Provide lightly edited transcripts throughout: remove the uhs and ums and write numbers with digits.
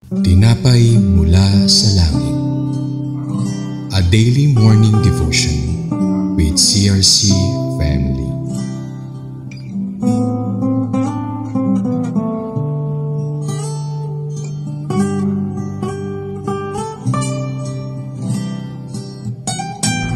Tinapay mula sa langit. A daily morning devotion with CRC Family.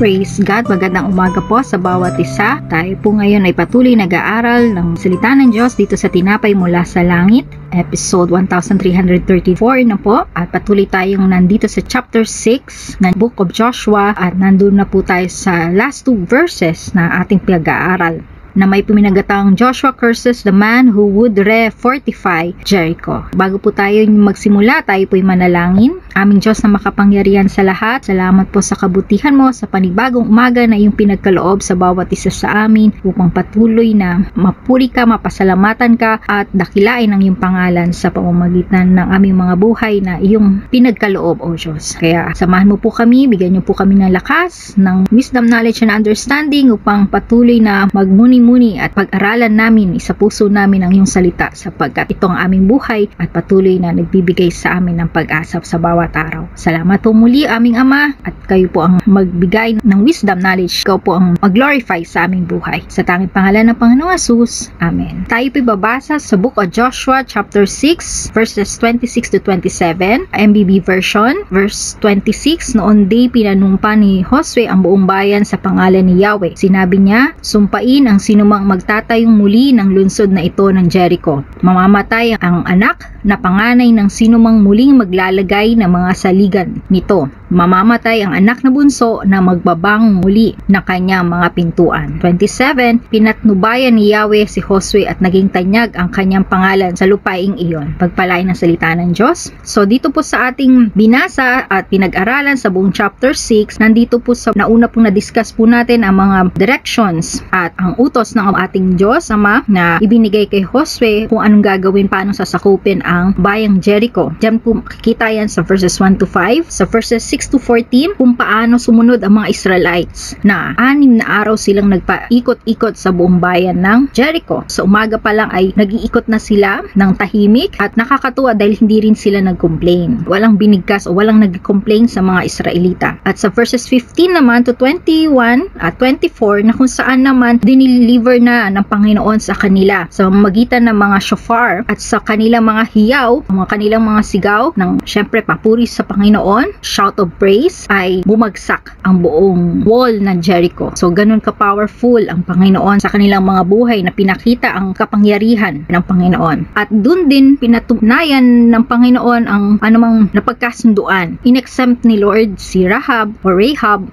Praise God! Magandang umaga po sa bawat isa. Tayo po ngayon ay patuloy nag-aaral ng salita ng Diyos dito sa Tinapay Mula sa Langit, episode 1334 na po. At patuloy tayong nandito sa chapter 6 ng Book of Joshua at nandun na po tayo sa last two verses na ating pag-aaral, na may puminagatang Joshua curses the man who would refortify Jericho. Bago po tayo magsimula, tayo po'y manalangin. Aming Diyos na makapangyarihan sa lahat, salamat po sa kabutihan mo sa panibagong umaga na iyong pinagkaloob sa bawat isa sa amin upang patuloy na mapuri ka, mapasalamatan ka at dakilain ang iyong pangalan sa pamamagitan ng aming mga buhay na iyong pinagkaloob, O Diyos. Kaya samahan mo po kami, bigyan niyo po kami ng lakas, ng wisdom, knowledge, and understanding upang patuloy na magmuni-muni at pag-aralan namin, sa puso namin ang iyong salita, sapagkat ito ang aming buhay at patuloy na nagbibigay sa amin ng pag-asa sa bawat araw. Salamat po muli, aming Ama, at kayo po ang magbigay ng wisdom, knowledge. Ikaw po ang mag-glorify sa aming buhay. Sa tanging pangalan ng Panginoong Hesus. Amen. Tayo po'y babasa sa Book of Joshua chapter 6 verses 26 to 27, MBB version. Verse 26, noon day pinanumpa ni Josue ang buong bayan sa pangalan ni Yahweh. Sinabi niya, sumpain ang sinumang magtatayong muli ng lungsod na ito ng Jericho. Mamamatay ang anak na panganay ng sinumang muling maglalagay ng mga saligan nito. Mamamatay ang anak na bunso na magbabang muli na kanyang mga pintuan. 27, pinatnubayan ni Yahweh si Josue at naging tanyag ang kanyang pangalan sa lupaing iyon. Pagpalain ng salita ng Diyos. So dito po sa ating binasa at pinag-aralan sa buong chapter 6, nandito po sa nauna pong na-discuss po natin ang mga directions at ang utos ng ating Diyos Ama na ibinigay kay Josue kung anong gagawin, paano sasakupin ang bayang Jericho. Diyan po makikita yan sa verses 1 to 5, sa verses 6 to 14 kung paano sumunod ang mga Israelites na 6 na araw silang nagpaikot-ikot sa buong bayan ng Jericho. Sa umaga pa lang ay nag-iikot na sila ng tahimik at nakakatuwa dahil hindi rin sila nag-complain. Walang binigkas o walang nag-complain sa mga Israelita. At sa verses 15 naman to 21 at 24 na kung saan naman diniliver na ng Panginoon sa kanila sa magitan ng mga shofar at sa kanilang mga hiyaw, mga kanilang mga sigaw ng syempre papuri sa Panginoon, shout of praise, ay bumagsak ang buong wall ng Jericho. So ganun ka-powerful ang Panginoon sa kanilang mga buhay na pinakita ang kapangyarihan ng Panginoon. At dun din pinatunayan ng Panginoon ang anumang napagkasunduan. In-exempt ni Lord si Rahab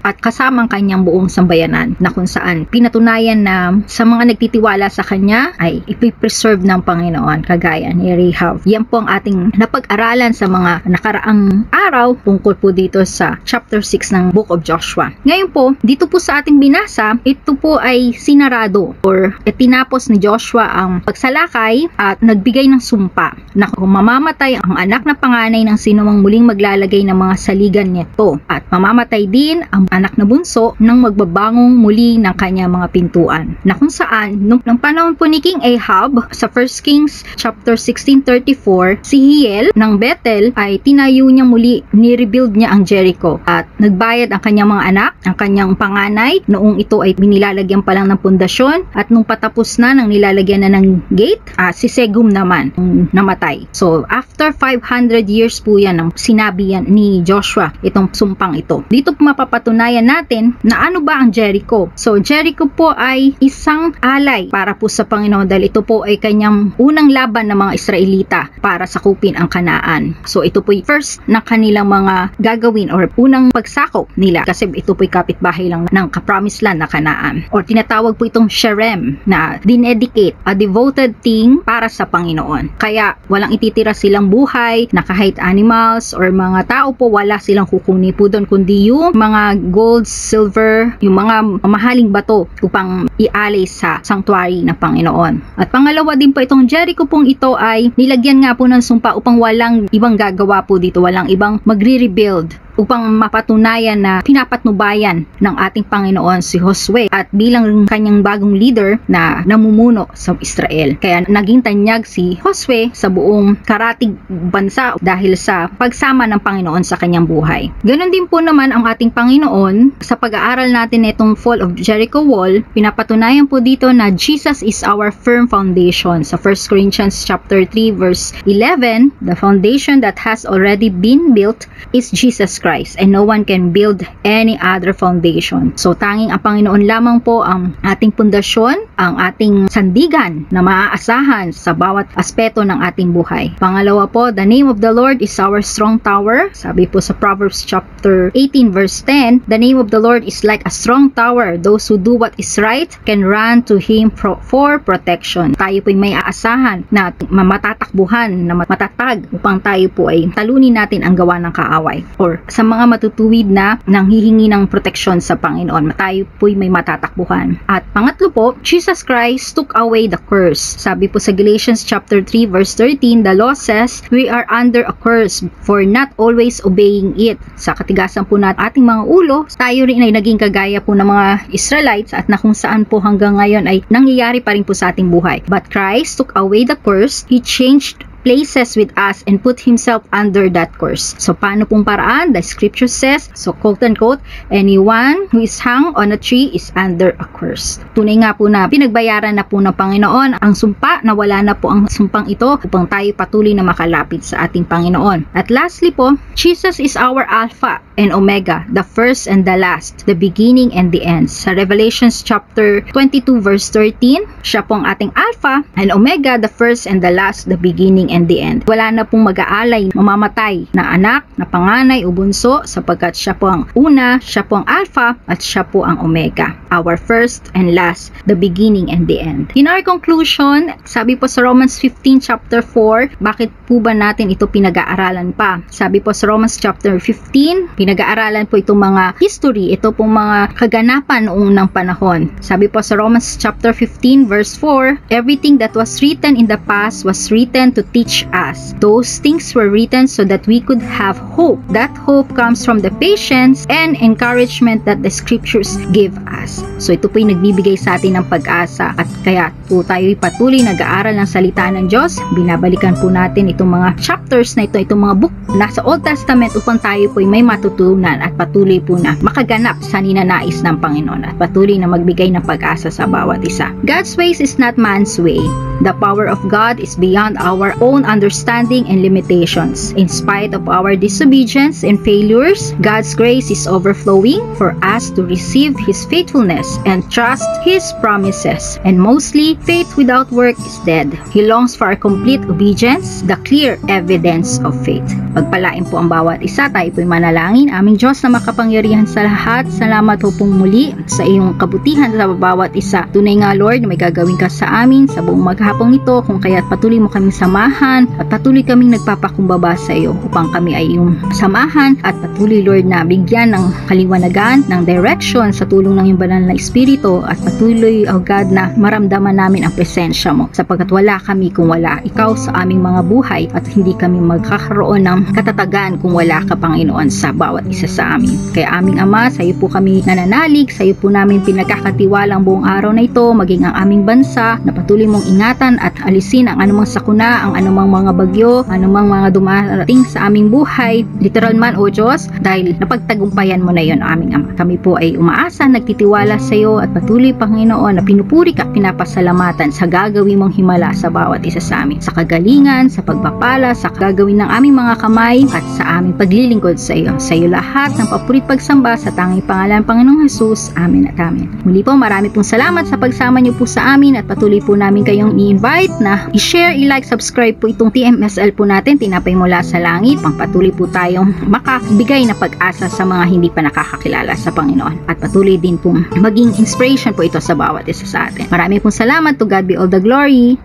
at kasamang kanyang buong sambayanan, na kung saan pinatunayan na sa mga nagtitiwala sa kanya ay ipipreserve ng Panginoon kagaya ni Rahab. Yan po ang ating napag-aralan sa mga nakaraang araw tungkol po dito sa chapter 6 ng Book of Joshua. Ngayon po, dito po sa ating binasa, ito po ay sinarado or tinapos ni Joshua ang pagsalakay at nagbigay ng sumpa na kung mamamatay ang anak na panganay ng sinumang muling maglalagay ng mga saligan nito, at mamamatay din ang anak na bunso nang magbabangong muli ng kanya mga pintuan. Na kung saan, nung panahon po ni King Ahab, sa 1 Kings chapter 16:34, si Hiel ng Bethel ay tinayo niya muli, ni-rebuild niya ang Jericho at nagbayad ang kanyang mga anak, ang kanyang panganay noong ito ay binilalagyan pa lang ng pundasyon, at nung patapos na nang nilalagyan na ng gate, si Segum naman namatay. So after 500 years po yan ang sinabi yan ni Joshua, itong sumpang ito. Dito po mapapatunayan natin na ano ba ang Jericho. So Jericho po ay isang alay para po sa Panginoon dahil ito po ay kanyang unang laban ng mga Israelita para sakupin ang Kanaan. So ito po yung first na kanilang mga gagawin or unang pagsakop nila, kasi ito po yung kapitbahay lang ng ka-promised land na Kanaan, or tinatawag po itong Sherem, na dinedicate, a devoted thing para sa Panginoon. Kaya walang ititira silang buhay na kahit animals or mga tao po, wala silang kukunin po doon, kundi yung mga gold, silver, yung mga mamahaling bato upang ialay sa sanctuary ng Panginoon. At pangalawa din po, itong Jericho pong ito ay nilagyan nga po ng sumpa upang walang ibang gagawa po dito, walang ibang magre-rebuild upang mapatunayan na pinapatnubayan ng ating Panginoon si Josue at bilang kanyang bagong leader na namumuno sa Israel. Kaya naging tanyag si Josue sa buong karatig bansa dahil sa pagsama ng Panginoon sa kanyang buhay. Ganon din po naman ang ating Panginoon sa pag-aaral natin nitong Fall of Jericho Wall. Pinapatunayan po dito na Jesus is our firm foundation. Sa 1 Corinthians chapter 3 verse 11, the foundation that has already been built is Jesus Christ and no one can build any other foundation. So tanging ang Panginoon lamang po ang ating pundasyon, ang ating sandigan na maaasahan sa bawat aspeto ng ating buhay. Pangalawa po, the name of the Lord is our strong tower. Sabi po sa Proverbs chapter 18 verse 10, the name of the Lord is like a strong tower. Those who do what is right can run to Him for protection. Tayo po ay may aasahan na matatakbuhan, na matatag upang tayo po ay talunin natin ang gawa ng kaaway. Or sa mga matutuwid na nanghihingi ng proteksyon sa Panginoon, tayo po ay may matatakbuhan. At pangatlo po, Jesus Christ took away the curse. Sabi po sa Galatians chapter 3 verse 13, the law says, we are under a curse for not always obeying it. Sa katigasan po natin ating mga ulo, tayo rin ay naging kagaya po ng mga Israelites at na kung saan po hanggang ngayon ay nangyayari pa rin po sa ating buhay. But Christ took away the curse. He changed places with us and put Himself under that curse. So paano pong paraan? The scripture says, so quote unquote, anyone who is hung on a tree is under a curse. Tunay nga po na pinagbayaran na po ng Panginoon ang sumpa, na wala na po ang sumpang ito upang tayo patuloy na makalapit sa ating Panginoon. At lastly po, Jesus is our Alpha and Omega, the first and the last, the beginning and the end. Sa Revelations chapter 22 verse 13, siya pong ating Alpha and Omega, the first and the last, the beginning and the end. Wala na pong mag-aalay, mamamatay na anak, na panganay o bunso, sapagkat siya po ang una, siya po ang Alpha, at siya po ang Omega. Our first and last, the beginning and the end. In our conclusion, sabi po sa Romans 15 chapter 4, bakit po ba natin ito pinag-aaralan pa? Sabi po sa Romans chapter 15, pinag-aaralan po itong mga history, ito pong mga kaganapan noong unang panahon. Sabi po sa Romans chapter 15 verse 4, everything that was written in the past was written to teach us. Those things were written so that we could have hope. That hope comes from the patience and encouragement that the scriptures give us. So ito po yung nagbibigay sa atin ng pag-asa, at kaya po tayo patuloy nag-aaral ng salita ng Diyos. Binabalikan po natin itong mga chapters na ito, itong mga book nasa Old Testament upang tayo po may matutunan at patuloy po na makaganap sa ninanais ng Panginoon at patuloy na magbigay ng pag-asa sa bawat isa. God's ways is not man's way. The power of God is beyond our own understanding and limitations. In spite of our disobedience and failures, God's grace is overflowing for us to receive His faithfulness and trust His promises. And mostly, faith without work is dead. He longs for our complete obedience, the clear evidence of faith. Pagpalain po ang bawat isa, tayo po'y manalangin. Aming Diyos na makapangyarihan sa lahat, salamat po pong muli sa iyong kabutihan sa bawat isa. Tunay nga Lord, may gagawin ka sa amin sa buong maghapong ito, kung kaya't patuloy mo kaming samahan at patuloy kaming nagpapakumbaba sa iyo upang kami ay iyong samahan at patuloy Lord na bigyan ng kaliwanagan, ng direction sa tulong ng iyong banal na Espiritu, at patuloy oh God na maramdaman namin ang presensya mo, sapagkat wala kami kung wala ikaw sa aming mga buhay, at hindi kami magkakaroon ng katatagan kung wala ka Panginoon sa bawat isa sa amin. Kaya aming Ama, sa iyo po kami nananalig, sa iyo po namin pinagkakatiwala ang buong araw na ito, maging ang aming bansa, na patuloy mong ingatan at alisin ang anumang sakuna, ang anumang mga bagyo, anumang mga dumarating sa aming buhay, literal man o Diyos, dahil napagtagumpayan mo na yon aming Ama. Kami po ay umaasa, nagtitiwala sa iyo, at patuloy Panginoon na pinupuri ka, pinapasalamatan sa gagawin mong himala sa bawat isa sa amin, sa kagalingan, sa pagpapala, sa gagawin ng aming mga kamay, at sa aming paglilingkod sa iyo. Sa iyo lahat ng papurit pagsamba sa tanging pangalan Panginoong Jesus. Amen at amen. Muli po, marami pong salamat sa pagsama niyo po sa amin, at patuloy po namin kayong i-invite na i-share, i-like, subscribe po itong TMSL po natin, Tinapay Mula sa Langit, pang patuloy po tayong makabigay na pag-asa sa mga hindi pa nakakakilala sa Panginoon, at patuloy din po maging inspiration po ito sa bawat isa sa atin. Marami pong salamat. To God be all the glory.